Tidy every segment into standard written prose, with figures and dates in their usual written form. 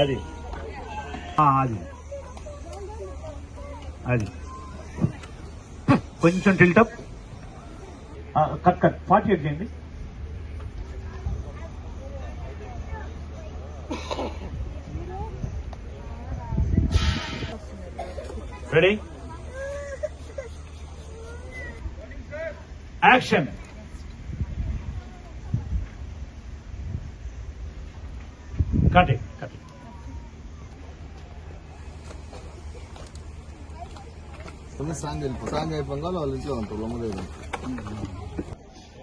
అది అది అది కొంచెం టిల్టప్ కట్ కట్ 48 చేయండి. Ready action. Cut cut.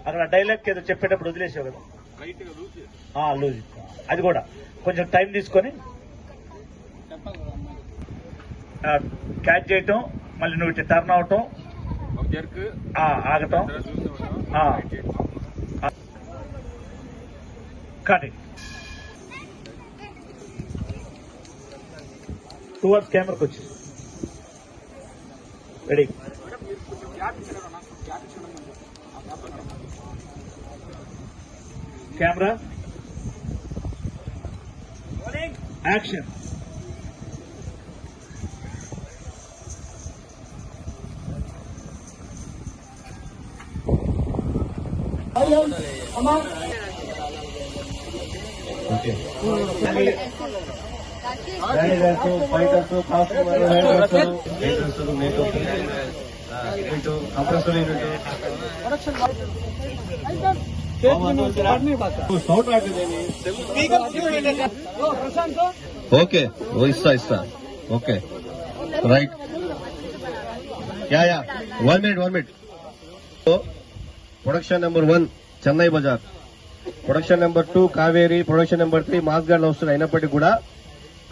అక్కడ డైలాగ్ ఏదో చెప్పేటప్పుడు వదిలేసావు కదా, లూజ్. అది కూడా కొంచెం టైం తీసుకొని క్యాచ్ చేయటం, మళ్ళీ నువ్వు ఇట్లా టర్న్ అవటం, ఆగటం. కట్. టువర్డ్స్ కెమెరాకి వచ్చి ready. Camera action. Okay. Fighters, makeup, compressor unit, okay ఇస్తా okay right. Yeah 1 minute. Production number 1 Chennai Bazaar, production number 2 Kaveri, production number 3 మాస్గాడ్ లవ్ స్టోరీ అయినప్పటికీ కూడా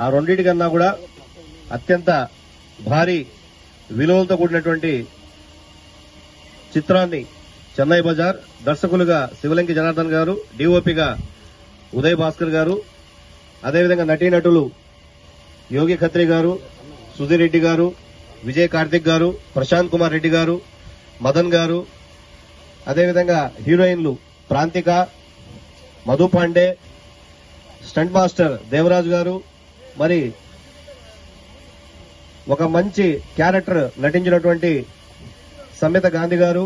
ఆ రెండింటికన్నా కూడా అత్యంత భారీ విలువలతో కూడినటువంటి చిత్రాన్ని చెన్నై బజార్, దర్శకులుగా శివలంకి జనార్దన్ గారు, డిఓపిగా ఉదయ్ భాస్కర్ గారు, అదేవిధంగా నటీనటులు యోగి ఖత్రి గారు, సుధీర్ రెడ్డి గారు, విజయ్ కార్తిక్ గారు, ప్రశాంత్ కుమార్ రెడ్డి గారు, మదన్ గారు, అదేవిధంగా హీరోయిన్లు ప్రాంతిక, మధు పాండే, స్టంట్ మాస్టర్ దేవరాజు గారు, మరి ఒక మంచి క్యారెక్టర్ నటించినటువంటి సమ్మిత గాంధీ గారు,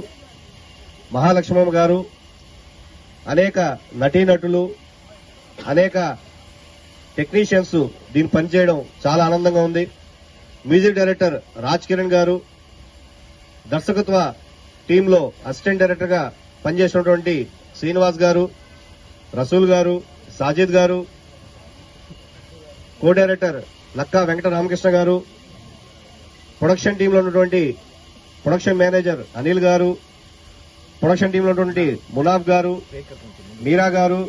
మహాలక్ష్మమ్మ గారు, అనేక నటీనటులు, అనేక టెక్నీషియన్స్ దీన్ని పనిచేయడం చాలా ఆనందంగా ఉంది. మ్యూజిక్ డైరెక్టర్ రాజ్ కిరణ్ గారు, దర్శకత్వ టీంలో అసిస్టెంట్ డైరెక్టర్ గా పనిచేసినటువంటి శ్రీనివాస్ గారు, రసూల్ గారు, సాజిద్ గారు, కో డైరెక్టర్ లక్కా వెంకట రామకృష్ణ గారు, ప్రొడక్షన్ టీంలో ఉన్నటువంటి ప్రొడక్షన్ మేనేజర్ అనిల్ గారు, ప్రొడక్షన్ టీంలో ఉన్నటువంటి మునాఫ్ గారు, మీరా గారు,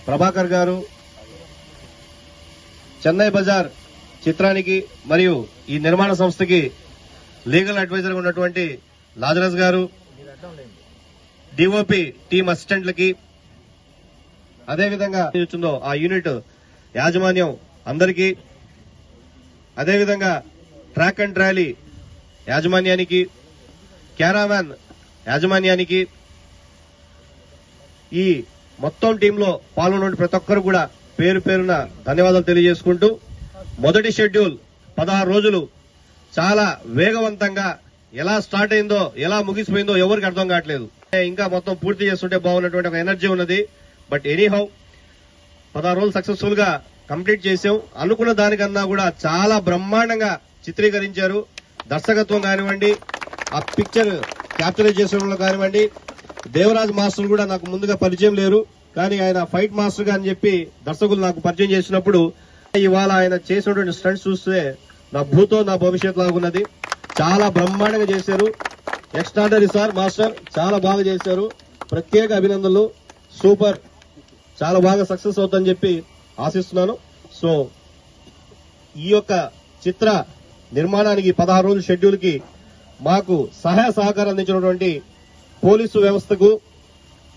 ప్రభాకర్ గారు, చెన్నై బజార్ చిత్రానికి మరియు ఈ నిర్మాణ సంస్థకి లీగల్ అడ్వైజర్ గా ఉన్నటువంటి లాజరస్ గారు, డిఓపి టీం అసిస్టెంట్లకి, అదేవిధంగా ఆ యూనిట్ యాజమాన్యం అందరికీ, అదేవిధంగా ట్రాక్ అండ్ ర్యాలీ యాజమాన్యానికి, క్యారావాన్ యాజమాన్యానికి, ఈ మొత్తం టీంలో పాల్గొన్న ప్రతి ఒక్కరు కూడా పేరు పేరున ధన్యవాదాలు తెలియజేసుకుంటూ, మొదటి షెడ్యూల్ 16 రోజులు చాలా వేగవంతంగా ఎలా స్టార్ట్ అయిందో ఎలా ముగిసిపోయిందో ఎవరికి అర్థం కావట్లేదు. ఇంకా మొత్తం పూర్తి చేస్తుంటే బాగున్నటువంటి ఒక ఎనర్జీ ఉన్నది. బట్ ఎనీహౌ 16 రోజులు సక్సెస్ఫుల్ గా కంప్లీట్ చేసాం. అనుకున్న దానికన్నా కూడా చాలా బ్రహ్మాండంగా చిత్రీకరించారు. దర్శకత్వం కానివ్వండి, ఆ పిక్చర్ క్యాప్చర్ చేసడంలో కానివ్వండి, దేవరాజ్ మాస్టర్ కూడా నాకు ముందుగా పరిచయం లేరు, కానీ ఆయన ఫైట్ మాస్టర్ గా అని చెప్పి దర్శకులు నాకు పరిచయం చేసినప్పుడు ఇవాళ ఆయన చేసినటువంటి స్టంట్స్ చూస్తే నా భూతో నా భవిష్యత్ లాగున్నది. చాలా బ్రహ్మాండంగా చేశారు. ఎక్స్ట్రాడనరీ సార్ మాస్టర్, చాలా బాగా చేశారు. ప్రత్యేక అభినందనలు. సూపర్, చాలా బాగా సక్సెస్ అవుతుందని చెప్పి ఆశిస్తున్నాను. సో ఈ యొక్క చిత్ర నిర్మాణానికి 16 రోజుల షెడ్యూల్ కి మాకు సహాయ సహకారం అందించినటువంటి పోలీసు వ్యవస్థకు,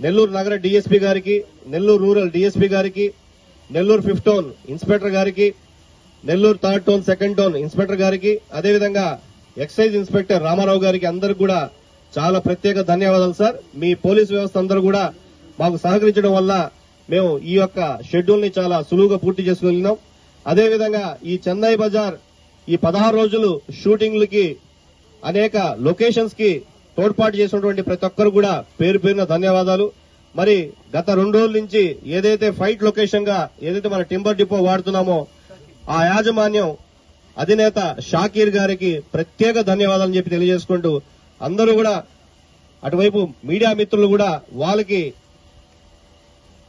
నెల్లూరు నగర డీఎస్పీ గారికి, నెల్లూరు రూరల్ డీఎస్పీ గారికి, నెల్లూరు 5th టౌన్ ఇన్స్పెక్టర్ గారికి, Nellore 3rd town 2nd town inspector గారికి, అదేవిధంగా ఎక్సైజ్ ఇన్స్పెక్టర్ రామారావు గారికి అందరికి కూడా చాలా ప్రత్యేక ధన్యవాదాలు సార్. మీ పోలీసు వ్యవస్థ అందరూ కూడా మాకు సహకరించడం వల్ల మేము ఈ యొక్క షెడ్యూల్ ని చాలా సులువుగా పూర్తి చేసుకెళ్ళినాం. అదేవిధంగా ఈ చెన్నై బజార్ ఈ 16 రోజులు షూటింగ్లకి అనేక లొకేషన్స్ కి తోడ్పాటు చేసినటువంటి ప్రతి ఒక్కరు కూడా పేరు పేరున ధన్యవాదాలు. మరి గత 2 రోజుల నుంచి ఏదైతే ఫైట్ లొకేషన్ గా ఏదైతే మన టింబర్ డిపో వాడుతున్నామో ఆ యాజమాన్యం అధినేత షాకీర్ గారికి ప్రత్యేక ధన్యవాదాలు చెప్పి తెలియజేసుకుంటూ అందరూ కూడా అటువైపు మీడియా మిత్రులు కూడా వాళ్ళకి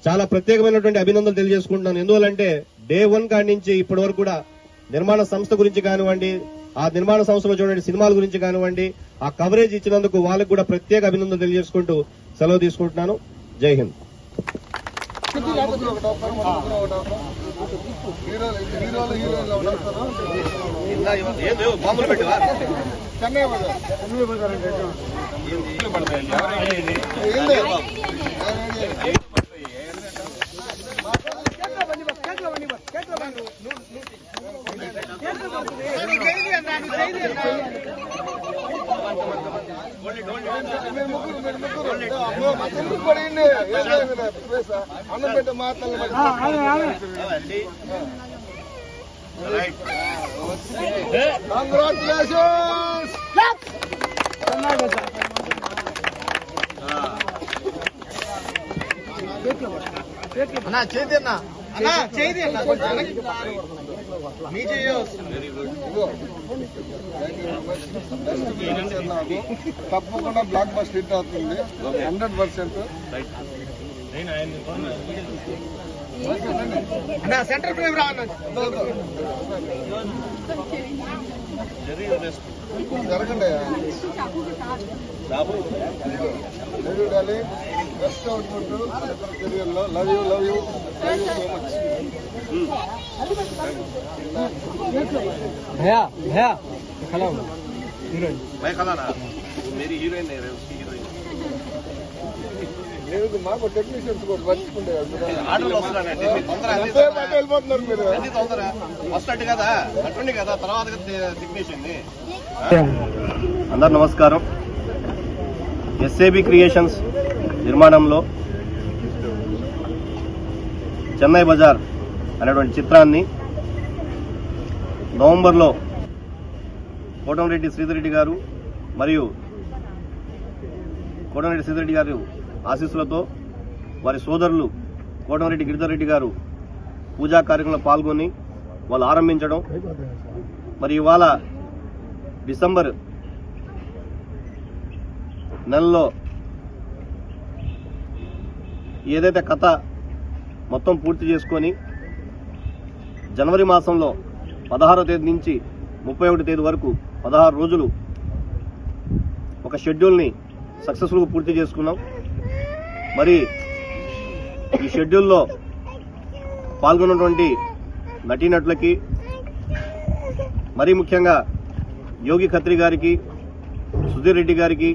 చాలా ప్రత్యేకమైనటువంటి అభినందనలు తెలియజేసుకుంటున్నాను. ఎందువల్లంటే డే 1 కాడి నుంచి ఇప్పటి వరకు కూడా నిర్మాణ సంస్థ గురించి కానివ్వండి, ఆ నిర్మాణ సంస్థలో చూడండి సినిమాల గురించి కానివ్వండి, ఆ కవరేజ్ ఇచ్చినందుకు వాళ్ళకు కూడా ప్రత్యేక అభినందనలు తెలియజేసుకుంటూ సెలవు తీసుకుంటున్నాను. జై హింద్. అన్నం పెట్టే మాటలు కంగ్రాచులేషన్స్. అన్నా చేతి అన్నా చేతి అన్నా మీ తప్పకుండా బ్లాక్ బస్టర్ హిట్ అవుతుంది 100%. సెంటర్ ఫ్రేమ్ జరగండి. బెస్ట్ అవుట్పుట్ కెరియర్లో. Love you so much. మాకు టెక్నీషియన్స్ కూడా మర్చిపోండి వెళ్ళిపోతున్నారు మీరు. అందరు నమస్కారం. ఎస్ఏబి క్రియేషన్స్ నిర్మాణంలో చెన్నై బజార్ అనేటువంటి చిత్రాన్ని నవంబర్లో కోటంరెడ్డి శ్రీధర్ రెడ్డి గారు మరియు కోటంరెడ్డి శ్రీధర్ రెడ్డి గారు ఆశీస్సులతో వారి సోదరులు కోటంరెడ్డి గిరిధర్ రెడ్డి గారు పూజా కార్యక్రమంలో పాల్గొని వాళ్ళు ఆరంభించడం, మరి ఇవాళ డిసెంబర్ నెలలో ఏదైతే కథ మొత్తం పూర్తి చేసుకొని జనవరి మాసంలో 16వ తేదీ నుంచి 31వ తేదీ వరకు 16 రోజులు ఒక షెడ్యూల్ని సక్సెస్ఫుల్గా పూర్తి చేసుకున్నాం. మరి ఈ షెడ్యూల్లో పాల్గొన్నటువంటి నటీనటులకి, మరీ ముఖ్యంగా యోగి ఖత్రి గారికి, సుధీర్ రెడ్డి గారికి,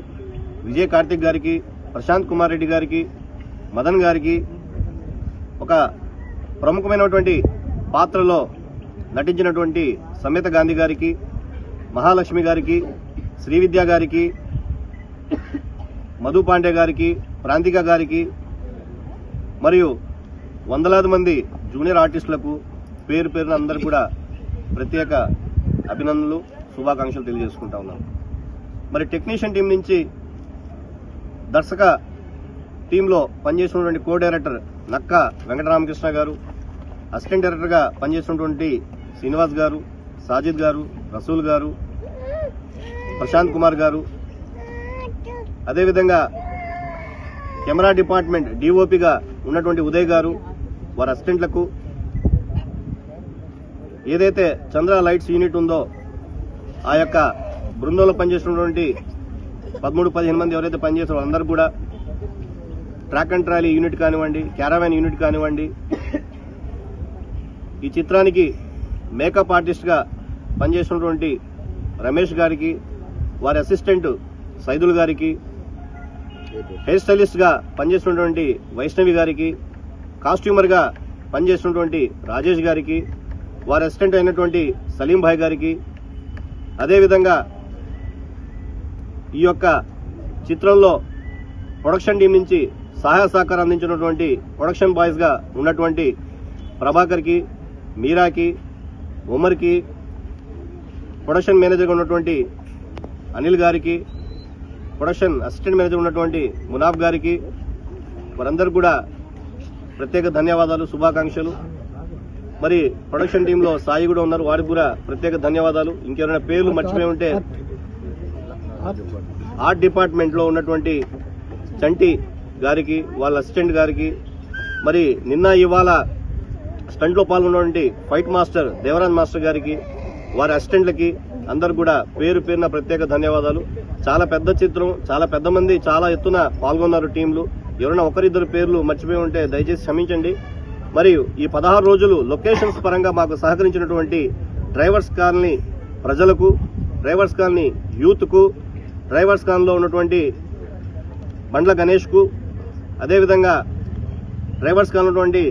విజయ్ కార్తిక్ గారికి, ప్రశాంత్ కుమార్ రెడ్డి గారికి, మదన్ గారికి, ఒక ప్రముఖమైనటువంటి పాత్రలో నటించినటువంటి సమేత గాంధీ గారికి, మహాలక్ష్మి గారికి, శ్రీవిద్య గారికి, మధు పాండే గారికి, ప్రాంతిక గారికి మరియు వందలాది మంది జూనియర్ ఆర్టిస్టులకు పేరు పేరున అందరూ కూడా ప్రత్యేక అభినందనలు, శుభాకాంక్షలు తెలియజేసుకుంటా ఉన్నాను. మరి టెక్నీషియన్ టీం నుంచి దర్శక టీంలో పనిచేసినటువంటి కో డైరెక్టర్ నక్క వెంకటరామకృష్ణ గారు, అసిస్టెంట్ డైరెక్టర్గా పనిచేసినటువంటి శ్రీనివాస్ గారు, సాజిద్ గారు, రసూల్ గారు, ప్రశాంత్ కుమార్ గారు, అదేవిధంగా కెమెరా డిపార్ట్మెంట్ డిఓపిగా ఉన్నటువంటి ఉదయ్ గారు, వారి అసిస్టెంట్లకు, ఏదైతే చంద్ర లైట్స్ యూనిట్ ఉందో ఆ యొక్క బృందంలో పనిచేసినటువంటి 13-15 మంది ఎవరైతే పనిచేస్తారో అందరూ కూడా, ట్రాక్ అండ్ ట్రాలీ యూనిట్ కానివ్వండి, క్యారవాన్ యూనిట్ కానివ్వండి, ఈ చిత్రానికి మేకప్ ఆర్టిస్ట్గా పనిచేసినటువంటి రమేష్ గారికి, వారి అసిస్టెంట్ సైదుల్ గారికి, హెయిర్ స్టైలిస్ట్గా పనిచేసినటువంటి వైష్ణవి గారికి, కాస్ట్యూమర్గా పనిచేసినటువంటి రాజేష్ గారికి, వారి అసిస్టెంట్ అయినటువంటి సలీం భాయ్ గారికి, అదేవిధంగా ఈ యొక్క చిత్రంలో ప్రొడక్షన్ టీం నుంచి సహాయ సహకారం అందించినటువంటి ప్రొడక్షన్ బాయ్స్ గా ఉన్నటువంటి ప్రభాకర్కి, మీరాకి, ఉమర్కి, ప్రొడక్షన్ మేనేజర్గా ఉన్నటువంటి అనిల్ గారికి, ప్రొడక్షన్ అసిస్టెంట్ మేనేజర్ ఉన్నటువంటి మునాఫ్ గారికి, వారందరూ కూడా ప్రత్యేక ధన్యవాదాలు, శుభాకాంక్షలు. మరి ప్రొడక్షన్ టీంలో సాయి కూడా ఉన్నారు, వారికి కూడా ప్రత్యేక ధన్యవాదాలు. ఇంకెవరైనా పేర్లు మర్చిపోయి ఉంటే ఆర్ట్ డిపార్ట్మెంట్ లో ఉన్నటువంటి చంటి గారికి, వాళ్ళ అసిస్టెంట్ గారికి, మరి నిన్న ఇవాళ స్టంట్ లో పాల్గొన్నటువంటి ఫైట్ మాస్టర్ దేవరాజ్ మాస్టర్ గారికి, వారి అసిస్టెంట్లకి అందరు కూడా పేరు పేరున ప్రత్యేక ధన్యవాదాలు. చాలా పెద్ద చిత్రం, చాలా పెద్ద మంది చాలా ఎత్తున పాల్గొన్నారు టీంలు. ఎవరైనా ఒకరిద్దరు పేర్లు మర్చిపోయి ఉంటే దయచేసి క్షమించండి. మరియు ఈ 16 రోజులు లొకేషన్స్ పరంగా మాకు సహకరించినటువంటి డ్రైవర్స్ కాలనీ ప్రజలకు, డ్రైవర్స్ కాలనీ యూత్ కు, డ్రైవర్స్ కాలనీలో ఉన్నటువంటి బండ్ల గణేష్ కు, అదేవిధంగా డ్రైవర్స్ కాలనీ ఉన్నటువంటి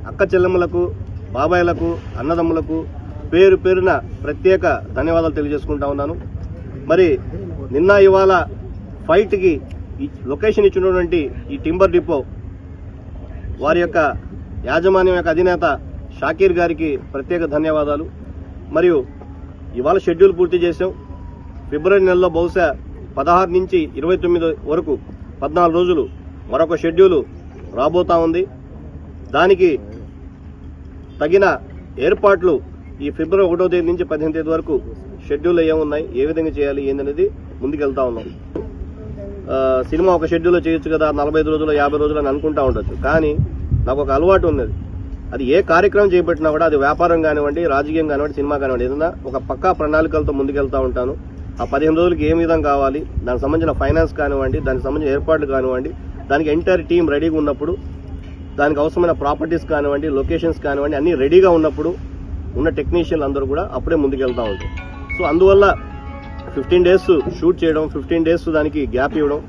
అక్క చెల్లెమ్మలకు, బాబాయిలకు, అన్నదమ్ములకు పేరు పేరున ప్రత్యేక ధన్యవాదాలు తెలియజేసుకుంటా ఉన్నాను. మరి నిన్న ఇవాళ ఫైట్ కి లొకేషన్ ఇచ్చినటువంటి ఈ టింబర్ డిపో వారి యొక్క యాజమాన్యం యొక్క అధినేత షాకీర్ గారికి ప్రత్యేక ధన్యవాదాలు. మరియు ఇవాళ షెడ్యూల్ పూర్తి చేశాం. ఫిబ్రవరి నెలలో బహుశా 16 నుంచి 29 వరకు 14 రోజులు మరొక షెడ్యూల్ రాబోతా ఉంది. దానికి తగిన ఏర్పాట్లు ఈ ఫిబ్రవరి 1వ తేదీ నుంచి 15వ తేదీ వరకు షెడ్యూల్ ఏమున్నాయి, ఏ విధంగా చేయాలి ఏందనేది ముందుకెళ్తా ఉన్నాం. సినిమా ఒక షెడ్యూల్లో చేయొచ్చు కదా, 45 రోజులు 50 రోజులు అని అనుకుంటా ఉండొచ్చు. కానీ నాకు ఒక అలవాటు ఉన్నది. అది ఏ కార్యక్రమం చేపట్టినా కూడా, అది వ్యాపారం కానివ్వండి, రాజకీయం కానివ్వండి, సినిమా కానివ్వండి, ఏదైనా ఒక పక్కా ప్రణాళికలతో ముందుకెళ్తా ఉంటాను. ఆ 15 రోజులకి ఏ విధంగా కావాలి, దానికి సంబంధించిన ఫైనాన్స్ కానివ్వండి, దానికి సంబంధించిన ఏర్పాట్లు కానివ్వండి, దానికి ఎంటైర్ టీం రెడీగా ఉన్నప్పుడు, దానికి అవసరమైన ప్రాపర్టీస్ కానివ్వండి, లొకేషన్స్ కానివ్వండి, అన్ని రెడీగా ఉన్నప్పుడు ఉన్న టెక్నీషియన్లు అందరూ కూడా అప్పుడే ముందుకెళ్తా ఉంటారు. సో అందువల్ల 15 డేస్ షూట్ చేయడం, 15 డేస్ దానికి గ్యాప్ ఇవ్వడం,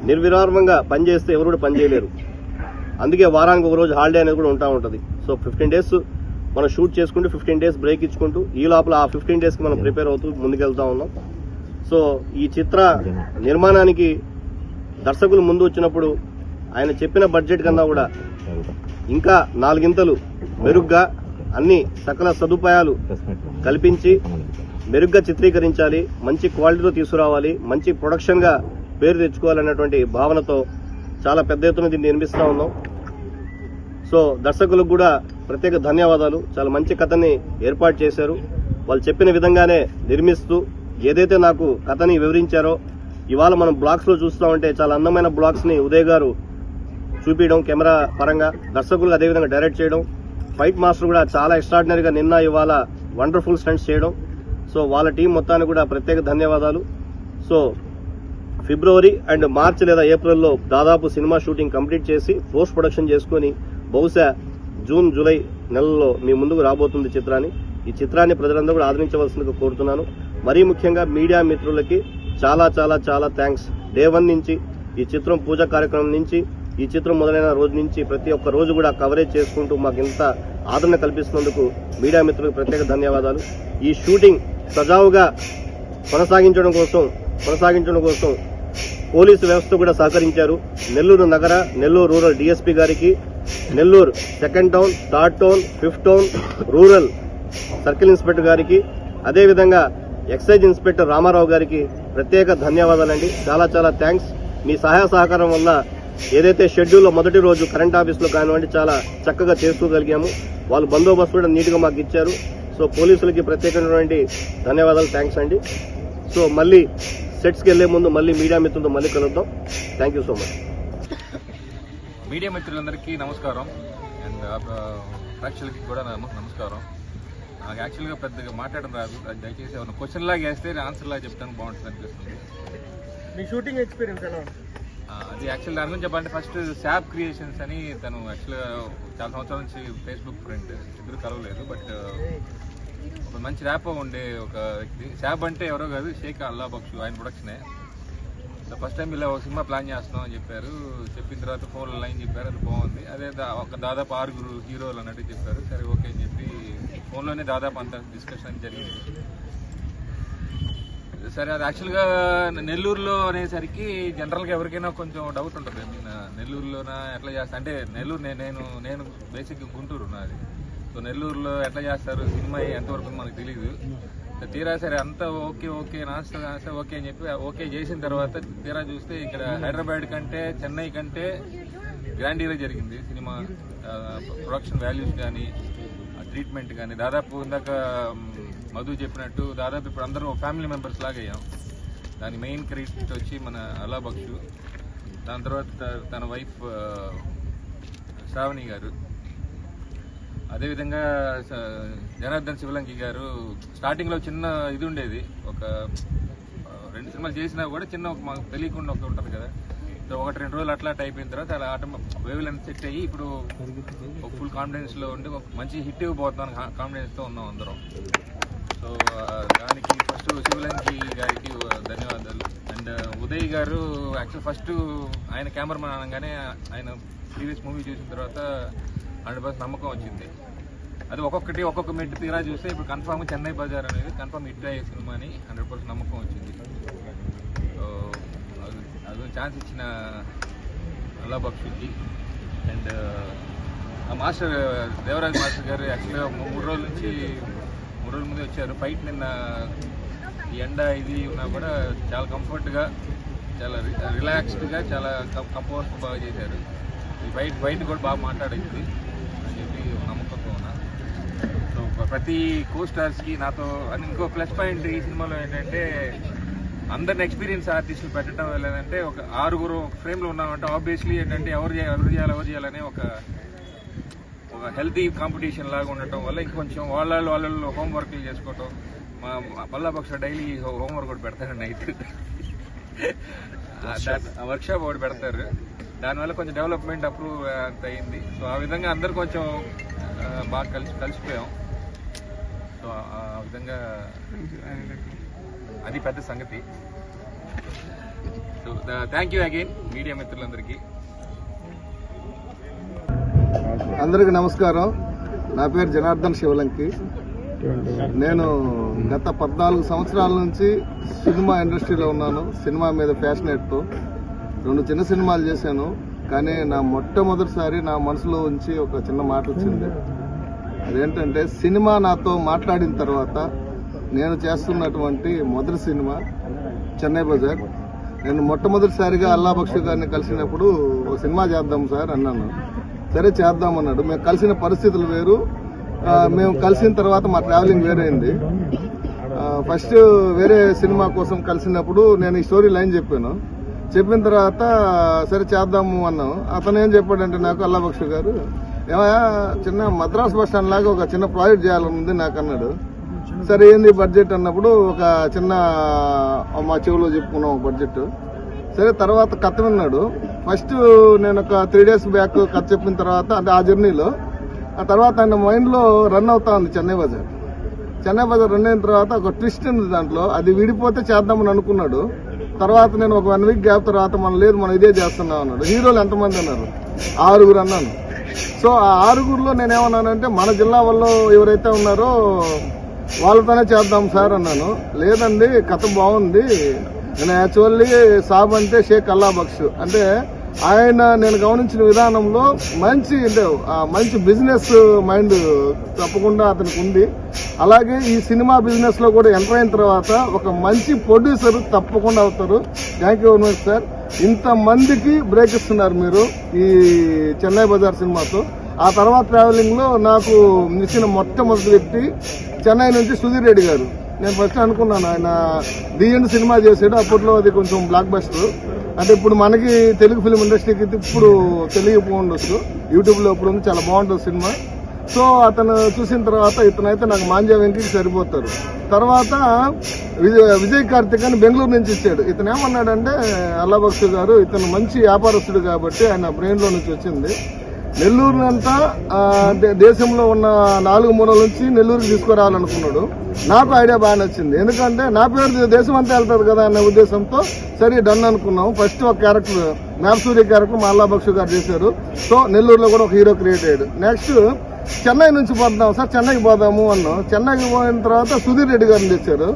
నిర్విరామంగా పనిచేస్తే ఎవరు కూడా పని చేయలేరు. అందుకే వారానికి ఒక రోజు హాలిడే అనేది కూడా ఉంటా ఉంటుంది. సో 15 డేస్ మనం షూట్ చేసుకుంటూ 15 డేస్ బ్రేక్ ఇచ్చుకుంటూ ఈ లోపల ఆ 15 డేస్ కి మనం ప్రిపేర్ అవుతూ ముందుకెళ్తా ఉన్నాం. సో ఈ చిత్ర నిర్మాణానికి దర్శకులు ముందు వచ్చినప్పుడు ఆయన చెప్పిన బడ్జెట్ కన్నా కూడా ఇంకా 4 గింతలు మెరుగ్గా అన్ని సకల సదుపాయాలు కల్పించి మెరుగ్గా చిత్రీకరించాలి, మంచి క్వాలిటీతో తీసుకురావాలి, మంచి ప్రొడక్షన్ గా పేరు తెచ్చుకోవాలన్నటువంటి భావనతో చాలా పెద్ద ఎత్తున దీన్ని నిర్మిస్తా ఉన్నాం. సో దర్శకులకు కూడా ప్రత్యేక ధన్యవాదాలు. చాలా మంచి కథని ఏర్పాటు చేశారు. వాళ్ళు చెప్పిన విధంగానే నిర్మిస్తూ ఏదైతే నాకు కథని వివరించారో, ఇవాళ మనం బ్లాక్స్ లో చూస్తా ఉంటే చాలా అందమైన బ్లాక్స్ ని ఉదయ్ గారు చూపించడం, కెమెరా పరంగా దర్శకులు అదేవిధంగా డైరెక్ట్ చేయడం, ఫైట్ మాస్టర్ కూడా చాలా ఎక్స్ట్రాడినరీగా నిన్న ఇవాళ వండర్ఫుల్ స్టంట్స్ చేయడం. సో వాళ్ళ టీం మొత్తానికి కూడా ప్రత్యేక ధన్యవాదాలు. సో ఫిబ్రవరి అండ్ మార్చి లేదా ఏప్రిల్లో దాదాపు సినిమా షూటింగ్ కంప్లీట్ చేసి పోస్ట్ ప్రొడక్షన్ చేసుకుని బహుశా జూన్ జూలై నెలల్లో మీ ముందుకు రాబోతుంది చిత్రాన్ని. ఈ చిత్రాన్ని ప్రజలందరూ కూడా ఆదరించవలసిందిగా కోరుతున్నాను. మరీ ముఖ్యంగా మీడియా మిత్రులకి చాలా చాలా చాలా థ్యాంక్స్. డే 1 నుంచి ఈ చిత్రం పూజ కార్యక్రమం నుంచి ఈ చిత్రం మొదలైన రోజు నుంచి ప్రతి ఒక్క రోజు కూడా కవరేజ్ చేసుకుంటూ మాకు ఇంత ఆదరణ కల్పిస్తున్నందుకు మీడియా మిత్రులకు ప్రత్యేక ధన్యవాదాలు. ఈ షూటింగ్ సజావుగా కొనసాగించడం కోసం పోలీసు వ్యవస్థ కూడా సహకరించారు. నెల్లూరు నగర, నెల్లూరు రూరల్ డీఎస్పీ గారికి, Nellore 2nd town, 3rd town, 5th town rural circle inspector గారికి, అదేవిధంగా ఎక్సైజ్ ఇన్స్పెక్టర్ రామారావు గారికి ప్రత్యేక ధన్యవాదాలండి. చాలా చాలా థ్యాంక్స్. మీ సహాయ సహకారం వల్ల ఏదైతే షెడ్యూల్లో మొదటి రోజు కరెంట్ ఆఫీసులో కానివ్వండి చాలా చక్కగా చేసుకోగలిగాము. వాళ్ళు బందోబస్తు కూడా నీట్ గా మాకు ఇచ్చారు. సో పోలీసులకి ప్రత్యేకమైనటువంటి ధన్యవాదాలు, థ్యాంక్స్ అండి. సో మళ్ళీ సెట్స్కి వెళ్లే ముందు మళ్ళీ మీడియా మిత్రులతో మళ్ళీ కలుద్దాం. Thank you so much. Media మిత్రులందరికీ నమస్కారం అండ్ ప్రేక్షకులకి కూడా నమస్కారం. నాకు యాక్చువల్గా పెద్దగా మాట్లాడడం రాదు, అది దయచేసి ఏమైనా క్వశ్చన్ లాగా వేస్తే ఆన్సర్ లాగా చెప్తాను, బాగుంటుంది అనిపిస్తుంది. మీ షూటింగ్ ఎక్స్పీరియన్స్ ఎలా ఉంది? అది యాక్చువల్ దాని గురించి చెప్పాలంటే ఫస్ట్ శాప్ క్రియేషన్స్ అని తను యాక్చువల్గా చాలా సంవత్సరాల నుంచి ఫేస్బుక్ ఫ్రెండ్, ఇద్దరు కలవలేదు, బట్ ఒక మంచి ర్యాప్ ఉండే ఒక వ్యక్తి. శాప్ అంటే ఎవరో కాదు, షేక్ అల్లా బక్షు, ఆయన ప్రొడక్షనే. ఫస్ట్ టైం ఇలా ఒక సినిమా ప్లాన్ చేస్తున్నాం అని చెప్పారు. చెప్పిన తర్వాత ఫోన్లో లైన్ చెప్పారు, అది బాగుంది. అదే ఒక దాదాపు 6 హీరోలు అన్నట్టు చెప్పారు. సరే ఓకే అని చెప్పి ఫోన్లోనే దాదాపు అంత డిస్కషన్ జరిగింది. సరే, అది యాక్చువల్గా నెల్లూరులో అనేసరికి జనరల్గా ఎవరికైనా కొంచెం డౌట్ ఉంటుంది. నెల్లూరులోనా ఎట్లా చేస్తా అంటే నెల్లూరు నేను బేసిక్గా గుంటూరు నాది. సో నెల్లూరులో ఎట్లా చేస్తారు సినిమా ఎంతవరకు మనకు తెలియదు. తీరా సరే అంతా ఓకే నాస్తా ఓకే అని చెప్పి ఓకే చేసిన తర్వాత తీరా చూస్తే ఇక్కడ హైదరాబాద్ కంటే చెన్నై కంటే గ్రాండీగా జరిగింది సినిమా. ప్రొడక్షన్ వాల్యూస్ కానీ ట్రీట్మెంట్ కానీ దాదాపు ఇందాక మధు చెప్పినట్టు దాదాపు ఇప్పుడు అందరూ ఫ్యామిలీ మెంబర్స్ లాగా అయ్యాం. దాని మెయిన్ క్రెడిట్ వచ్చి మన అల్లా బక్షు, దాని తర్వాత తన వైఫ్ శ్రావణి గారు, అదేవిధంగా జనార్దన్ శివలంకి గారు. స్టార్టింగ్లో చిన్న ఇది ఉండేది, ఒక 2 సినిమాలు చేసినా కూడా చిన్న మాకు తెలియకుండా ఒక ఉంటుంది కదా. సో 1-2 రోజులు అట్లా అయిపోయిన తర్వాత అలా వేవ్ లెంత్ సెట్ అయ్యి ఇప్పుడు ఫుల్ కాన్ఫిడెన్స్లో ఉండి ఒక మంచి హిట్ ఇవ్వబోతున్నాను కాన్ఫిడెన్స్తో ఉన్నాం అందరం. సో దానికి ఫస్ట్ శివలంకి గారికి ధన్యవాదాలు. అండ్ ఉదయ్ గారు యాక్చువల్ ఫస్ట్ ఆయన కెమెరామెన్ అనగానే ఆయన ప్రీవియస్ మూవీ చూసిన తర్వాత 100% నమ్మకం వచ్చింది. అది ఒక్కొక్క మెట్టు తీరా చూస్తే ఇప్పుడు కన్ఫామ్ చెన్నై బజార్ అనేది కన్ఫామ్ హిట్ అయ్యే సినిమా అని 100% నమ్మకం వచ్చింది. సో అది ఛాన్స్ ఇచ్చిన అల్లా బక్షుకి. అండ్ ఆ మాస్టర్ దేవరాజ్ మాస్టర్ గారు యాక్చువల్గా 3 రోజుల ముందు వచ్చారు. ఫైట్ నిన్న ఈ ఎండ ఇది ఉన్నా కూడా చాలా కంఫర్ట్గా, చాలా రిలాక్స్డ్గా, చాలా కంపోజ్ బాగా చేశారు. ఈ ఫైట్ కూడా బాగా మాట్లాడింది అని చెప్పి నమ్మకంతో ఉన్నా. సో ప్రతి కో స్టార్స్కి నాతో ఇంకో ప్లస్ పాయింట్ ఈ సినిమాలో ఏంటంటే అందరిని ఎక్స్పీరియన్స్ ఆర్టిస్టులు పెట్టడం వల్ల ఏంటంటే ఒక 6 ఫ్రేమ్లో ఉన్నామంటే ఆబ్వియస్లీ ఏంటంటే ఎవరు చేయాలని ఒక హెల్తీ కాంపిటీషన్ లాగా ఉండటం వల్ల ఇంకొంచెం వాళ్ళు హోంవర్క్లు చేసుకోవటం. మా పల్లాపక్ష డైలీ హోంవర్క్ కూడా పెడతారు, నైట్ వర్క్షాప్ ఒకటి పెడతారు. దానివల్ల కొంచెం డెవలప్మెంట్ అప్రూవ్ అంత అయింది. సో ఆ విధంగా అందరు కొంచెం బాగా కలిసిపోయాం. సో ఆ విధంగా అది పెద్ద సంగతి. So thank you again media మిత్రులందరికీ. అందరికీ నమస్కారం. నా పేరు జనార్దన్ శివలంకి. నేను గత 14 సంవత్సరాల నుంచి సినిమా ఇండస్ట్రీలో ఉన్నాను. సినిమా మీద ప్యాషనేట్తో 2 చిన్న సినిమాలు చేశాను. కానీ నా మొట్టమొదటిసారి నా మనసులో ఉంచి ఒక చిన్న మాట వచ్చింది. అదేంటంటే సినిమా నాతో మాట్లాడిన తర్వాత నేను చేస్తున్నటువంటి మొదటి సినిమా చెన్నై బజార్. నేను మొట్టమొదటిసారిగా అల్లా బక్షు గారిని కలిసినప్పుడు ఒక సినిమా చేద్దాం సార్ అన్నాను. సరే చేద్దామన్నాడు. మేము కలిసిన పరిస్థితులు వేరు, మేము కలిసిన తర్వాత మా ట్రావెలింగ్ వేరైంది. ఫస్ట్ వేరే సినిమా కోసం కలిసినప్పుడు నేను ఈ స్టోరీ లైన్ చెప్పిన తర్వాత సరే చేద్దాము అన్నాం. అతను ఏం చెప్పాడంటే నాకు అల్లా బక్షు గారు, ఏమయ్యా చిన్న మద్రాస్ బస్ స్టాండ్ లాగా ఒక చిన్న ప్రాజెక్ట్ చేయాలని ఉంది నాకు అన్నాడు. సరే ఏంది బడ్జెట్ అన్నప్పుడు ఒక చిన్న మా చెవులో చెప్పుకున్నాం బడ్జెట్. సరే తర్వాత కథ విన్నాడు. ఫస్ట్ నేను ఒక 3 days బ్యాక్ కథ చెప్పిన తర్వాత అంటే ఆ జర్నీలో ఆ తర్వాత ఆయన మైండ్లో రన్ అవుతా ఉంది చెన్నై బజార్ రన్ అయిన తర్వాత ఒక ట్విస్ట్ ఉంది దాంట్లో. అది విడిపోతే చేద్దామని అనుకున్నాడు. తర్వాత నేను ఒక 1 week గ్యాప్ తర్వాత మనం ఇదే చేస్తున్నాం అన్నాడు. హీరోలు ఎంతమంది అన్నారు? 6 అన్నాను. సో ఆ 6లో నేనేమన్నానంటే మన జిల్లా వాళ్ళు ఎవరైతే ఉన్నారో వాళ్ళతోనే చేద్దాం సార్ అన్నాను. లేదండి కథ బాగుంది, నేను యాక్చువల్లీ సాబ్ అంటే షేక్ అల్లా బక్షు అంటే ఆయన నేను గమనించిన విధానంలో మంచి బిజినెస్ మైండ్ తప్పకుండా అతనికి ఉంది. అలాగే ఈ సినిమా బిజినెస్ లో కూడా ఎంటర్ అయిన తర్వాత ఒక మంచి ప్రొడ్యూసర్ తప్పకుండా అవుతారు. Thank you very much sir. ఇంతమందికి బ్రేక్ ఇస్తున్నారు మీరు ఈ చెన్నై బజార్ సినిమాతో. ఆ తర్వాత ట్రావెలింగ్ లో నాకు ఇచ్చిన మొట్టమొదటి వ్యక్తి చెన్నై నుంచి సుధీర్ రెడ్డి గారు. నేను ఫస్ట్ అనుకున్నాను ఆయన ది ఎండ్ సినిమా చేసాడు, అప్పట్లో అది కొంచెం బ్లాక్ బస్టర్. అంటే ఇప్పుడు మనకి తెలుగు ఫిల్మ్ ఇండస్ట్రీకి ఇప్పుడు తెలియకపోవచ్చు, యూట్యూబ్ లో ఇప్పుడు ఉంది, చాలా బాగుంటుంది సినిమా. సో అతను చూసిన తర్వాత ఇతనైతే నాకు మాంజా వెంకీకి సరిపోతారు. తర్వాత విజయ్ కార్తిక్ అని బెంగళూరు నుంచి ఇచ్చాడు. ఇతను ఏమన్నాడంటే అల్లా బక్షు గారు ఇతను మంచి వ్యాపారస్తుడు కాబట్టి ఆయన బ్రెయిన్ లో నుంచి వచ్చింది. నెల్లూరునంతా దేశంలో ఉన్న 4 మూలల నుంచి నెల్లూరుకి తీసుకురావాలనుకున్నాడు. నాకు ఐడియా బాగా నచ్చింది, ఎందుకంటే నా పేరు దేశం అంతా వెళ్తారు కదా అనే ఉద్దేశంతో సరే డన్ అనుకున్నాం. ఫస్ట్ ఒక క్యారెక్టర్ మ్యాప్ సూర్య క్యారెక్టర్ మా అల్లా బక్షు గారు చేశారు. సో నెల్లూరులో కూడా ఒక హీరో క్రియేట్ అయ్యాడు. నెక్స్ట్ చెన్నై నుంచి పోతున్నాం సార్, చెన్నైకి పోదాము అన్నాం. చెన్నైకి పోయిన తర్వాత సుధీర్ రెడ్డి గారిని తెచ్చారు.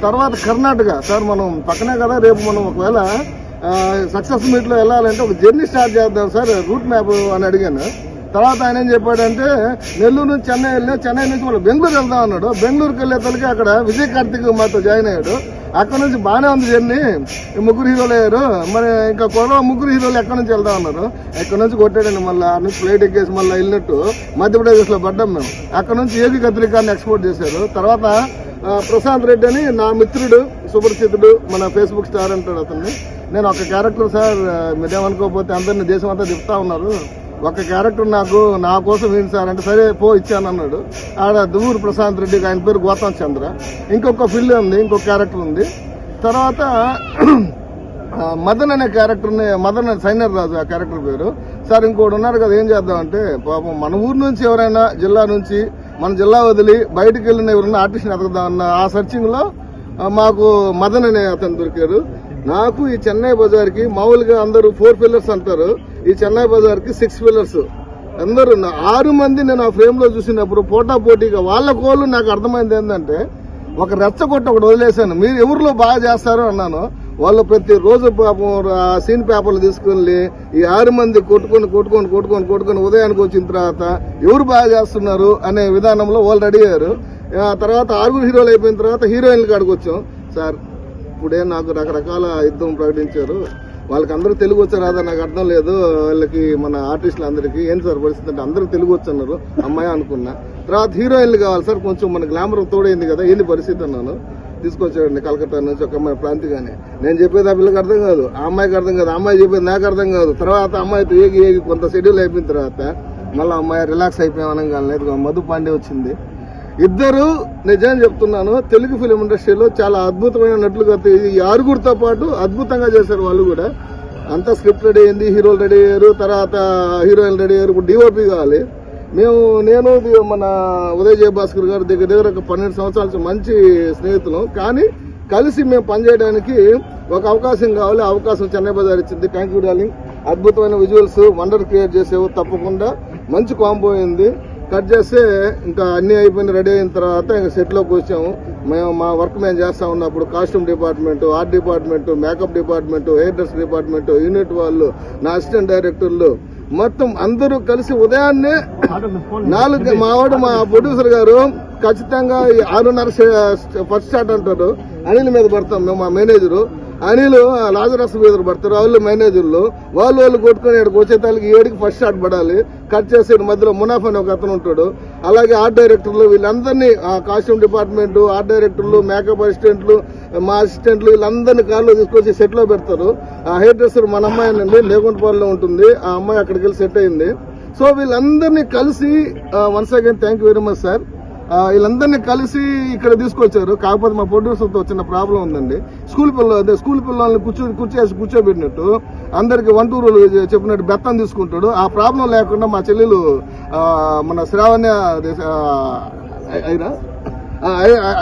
తర్వాత కర్ణాటక సార్, మనం పక్కనే కదా, రేపు మనం ఒకవేళ సక్సెస్ మీట్ లో వెళ్ళాలంటే ఒక జర్నీ స్టార్ట్ చేద్దాం సార్, రూట్ మ్యాప్ అని అడిగాను. తర్వాత ఆయన ఏం చెప్పాడంటే నెల్లూరు నుంచి చెన్నై వెళ్ళినా, చెన్నై నుంచి మనం బెంగళూరు వెళ్దాం అన్నాడు. బెంగళూరుకి వెళ్ళే తలకి అక్కడ విజయ్ కార్తిక్ మాతో జాయిన్ అయ్యాడు. అక్కడ నుంచి బాగానే ఉంది జర్నీ, ముగ్గురు హీరోలు అయ్యారు. మరి ఇంకా కొరవ ముగ్గురు హీరోలు ఎక్కడి నుంచి వెళ్దాం అన్నారు. ఎక్కడి నుంచి కొట్టాడండి, మళ్ళీ ఆ నుంచి ఫ్లైట్ ఎక్కేసి మళ్ళీ వెళ్ళినట్టు మధ్యప్రదేశ్ లో పడ్డాం మేము. అక్కడ నుంచి ఏది కత్రికాన్ని ఎక్స్పోర్ట్ చేశారు. తర్వాత ప్రశాంత్ రెడ్డి అని నా మిత్రుడు, సుపరిచితుడు, మన ఫేస్బుక్ స్టార్ అంటాడు అతన్ని. నేను ఒక క్యారెక్టర్ సార్, మీరేమనుకోకపోతే అందరినీ దేశం అంతా చెప్తా ఉన్నారు, ఒక క్యారెక్టర్ నా కోసం ఏంటి సార్ అంటే, సరే పో ఇచ్చాను అన్నాడు. ఆడ దువ్వూరు ప్రశాంత్ రెడ్డి, ఆయన పేరు గౌతమ్ చంద్ర. ఇంకొక ఫిల్ ఉంది, ఇంకొక క్యారెక్టర్ ఉంది. తర్వాత మదన్ అనే క్యారెక్టర్ని, మదన్ సైనర్ రాజు ఆ క్యారెక్టర్ పేరు సార్. ఇంకోటి ఉన్నారు కదా, ఏం చేద్దాం అంటే పాపం మన ఊరు నుంచి ఎవరైనా, జిల్లా నుంచి, మన జిల్లా వదిలి బయటకు వెళ్ళిన ఎవరైనా ఆర్టిస్ట్ని ఎతకదామన్న ఆ సర్చింగ్ లో మాకు మదన్ అనే అతను దొరికారు. నాకు ఈ చెన్నై బజార్కి మామూలుగా అందరూ 4 పిల్లర్స్ అంటారు, ఈ చెన్నై బజార్కి 6 పిల్లర్స్. అందరూ 6 మంది నేను ఆ ఫ్రేమ్ లో చూసినప్పుడు పోటా పోటీగా వాళ్ళ కోళ్ళు నాకు అర్థమైంది ఏంటంటే, ఒక రెచ్చగొట్టి ఒకటి వదిలేశాను, మీరు ఎవరిలో బాగా చేస్తారు అన్నాను. వాళ్ళు ప్రతిరోజు పాపం సీన్ పేపర్లు తీసుకెళ్లి ఈ 6 మంది కొట్టుకొని ఉదయానికి వచ్చిన తర్వాత ఎవరు బాగా చేస్తున్నారు అనే విధానంలో వాళ్ళు రెడీ అయ్యారు. తర్వాత 6 హీరోలు అయిపోయిన తర్వాత హీరోయిన్లు కాడికి వచ్చాం సార్. ఇప్పుడే నాకు రకరకాల యుద్ధం ప్రకటించారు, వాళ్ళకి అందరూ తెలుగు వచ్చారు రాదా నాకు అర్థం లేదు. వాళ్ళకి మన ఆర్టిస్టులు అందరికీ ఏం సార్ పరిస్థితి అంటే అందరూ తెలుగు వచ్చన్నారు, అమ్మాయి అనుకున్నా. తర్వాత హీరోయిన్లు కావాలి సార్, కొంచెం మన గ్లామర్ తోడైంది కదా, ఏంది పరిస్థితి అన్నాను. తీసుకొచ్చాడండి కలకత్తా నుంచి ఒక అమ్మాయి ప్రాంతిగానే. నేను చెప్పేది ఆ పిల్లకి అర్థం కాదు, ఆ అమ్మాయికి అర్థం కాదు, ఆ అమ్మాయి చెప్పేది నాకు అర్థం కాదు. తర్వాత అమ్మాయితో ఏగి కొంత షెడ్యూల్ అయిపోయిన తర్వాత మళ్ళీ అమ్మాయి రిలాక్స్ అయిపోయామనగానే మధు పాండే వచ్చింది. ఇద్దరు నిజం చెప్తున్నాను, తెలుగు ఫిలిం ఇండస్ట్రీలో చాలా అద్భుతమైన నటులుగా ఈ 6గురితో పాటు అద్భుతంగా చేశారు. వాళ్ళు కూడా అంతా స్క్రిప్ట్ రెడీ అయింది, హీరోలు రెడీ అయ్యారు, తర్వాత హీరోయిన్ రెడీ అయ్యారు. ఇప్పుడు డిఓపి కావాలి. నేను మన ఉదయ్ జయభాస్కర్ గారు దగ్గర ఒక 12 సంవత్సరాల నుంచి మంచి స్నేహితులు, కానీ కలిసి మేము పనిచేయడానికి ఒక అవకాశం కావాలి. అవకాశం చెన్నై బజార్ ఇచ్చింది. Thank you darling. అద్భుతమైన విజువల్స్, వండర్ క్రియేట్ చేసేవు. తప్పకుండా మంచి కాంబో అయింది. కట్ చేస్తే ఇంకా అన్ని అయిపోయిన రెడీ అయిన తర్వాత ఇంకా సెట్ లోకి వచ్చాము. మేము మా వర్క్ మేము చేస్తా ఉన్నప్పుడు costume department, art department, makeup department, hair dress department, unit వాళ్ళు, నా అసిస్టెంట్ డైరెక్టర్లు మొత్తం అందరూ కలిసి ఉదయాన్నే 4 మా ప్రొడ్యూసర్ గారు ఖచ్చితంగా 6:30 ఫస్ట్ స్టార్ట్ అంటారు. అనిల్ మీద పడతాం మేము, మా మేనేజరు అనిల్ లాజరస్ మీద పడతారు. వాళ్ళు మేనేజర్లు వాళ్ళు కొట్టుకుని ఇక్కడికి వచ్చే తల్లికి 7కి ఫస్ట్ షాట్ పడాలి. కట్ చేసే మధ్యలో మునాఫ్ అని ఒక అతను ఉంటాడు. అలాగే ఆర్ట్ డైరెక్టర్లు వీళ్ళందరినీ, కాస్ట్యూమ్ డిపార్ట్మెంట్, ఆర్ట్ డైరెక్టర్లు, మేకప్ అసిస్టెంట్లు, మా అసిస్టెంట్లు వీళ్ళందరినీ కార్లో తీసుకొచ్చి సెట్ లో పెడతారు. ఆ హెయిర్ డ్రెస్సర్ మన అమ్మాయి అండి, లేకుంటపాడులో ఉంటుంది. ఆ అమ్మాయి అక్కడికి వెళ్ళి సెట్ అయింది. సో వీళ్ళందరినీ కలిసి once again thank you very much sir. వీళ్ళందరినీ కలిసి ఇక్కడ తీసుకొచ్చారు. కాకపోతే మా ప్రొడ్యూసర్తో చిన్న ప్రాబ్లం ఉందండి. స్కూల్ పిల్లల్ని కూర్చోబెట్టినట్టు అందరికి 1 2 రూల్ చెప్పినట్టు బెత్తం తీసుకుంటాడు. ఆ ప్రాబ్లం లేకుండా మా చెల్లెలు మన శ్రావణ్య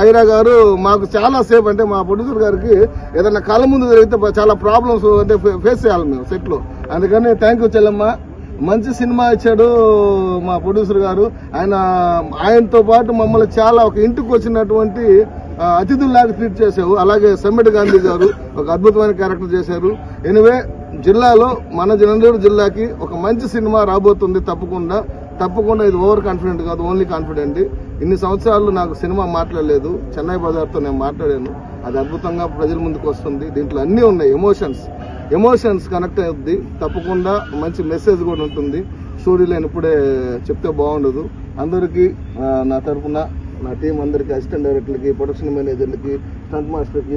ఐరా గారు మాకు చాలా సేఫ్, అంటే మా ప్రొడ్యూసర్ గారికి ఏదైనా కళ్ళ ముందు జరిగితే చాలా ప్రాబ్లమ్స్ అంటే ఫేస్ చేయాలి మేము సెట్ లో. అందుకని థ్యాంక్ యూ చెల్లెమ్మ. మంచి సినిమా ఇచ్చాడు మా ప్రొడ్యూసర్ గారు. ఆయనతో పాటు మమ్మల్ని చాలా ఒక ఇంటికి వచ్చినటువంటి అతిథుల్లాగా ట్రీట్ చేశారు. అలాగే సమ్మెట్ గాంధీ గారు ఒక అద్భుతమైన క్యారెక్టర్ చేశారు. ఎనివే జిల్లాలో, మన నెల్లూరు జిల్లాకి ఒక మంచి సినిమా రాబోతుంది. తప్పకుండా ఇది ఓవర్ కాన్ఫిడెంట్ కాదు, ఓన్లీ కాన్ఫిడెంట్. ఇన్ని సంవత్సరాలు నాకు సినిమా మాట్లాడలేదు, చెన్నై బజార్తో నేను మాట్లాడాను. అది అద్భుతంగా ప్రజల ముందుకు వస్తుంది. దీంట్లో అన్నీ ఉన్నాయి, ఎమోషన్స్ కనెక్ట్ అవుద్ది. తప్పకుండా మంచి మెసేజ్ కూడా ఉంటుంది. స్టోరీ లైన్ ఇప్పుడే చెప్తే బాగుండదు. అందరికీ నా తరఫున, నా టీం అందరికీ, అసిస్టెంట్ డైరెక్టర్లకి, ప్రొడక్షన్ మేనేజర్లకి, స్టంట్ మాస్టర్కి,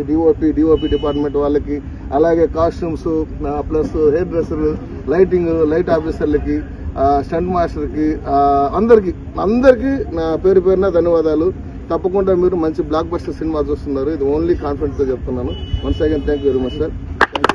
డిఓపి డిపార్ట్మెంట్ వాళ్ళకి, అలాగే కాస్ట్యూమ్స్ ప్లస్ హెయిర్ డ్రెస్సర్లు, లైట్ ఆఫీసర్లకి, స్టంట్ మాస్టర్కి, అందరికీ నా పేరున ధన్యవాదాలు. తప్పకుండా మీరు మంచి బ్లాక్ బస్టర్ సినిమా చూస్తున్నారు. ఇది ఓన్లీ కాన్ఫిడెంట్ తో చెప్తున్నాను. Once again thank you very much sir.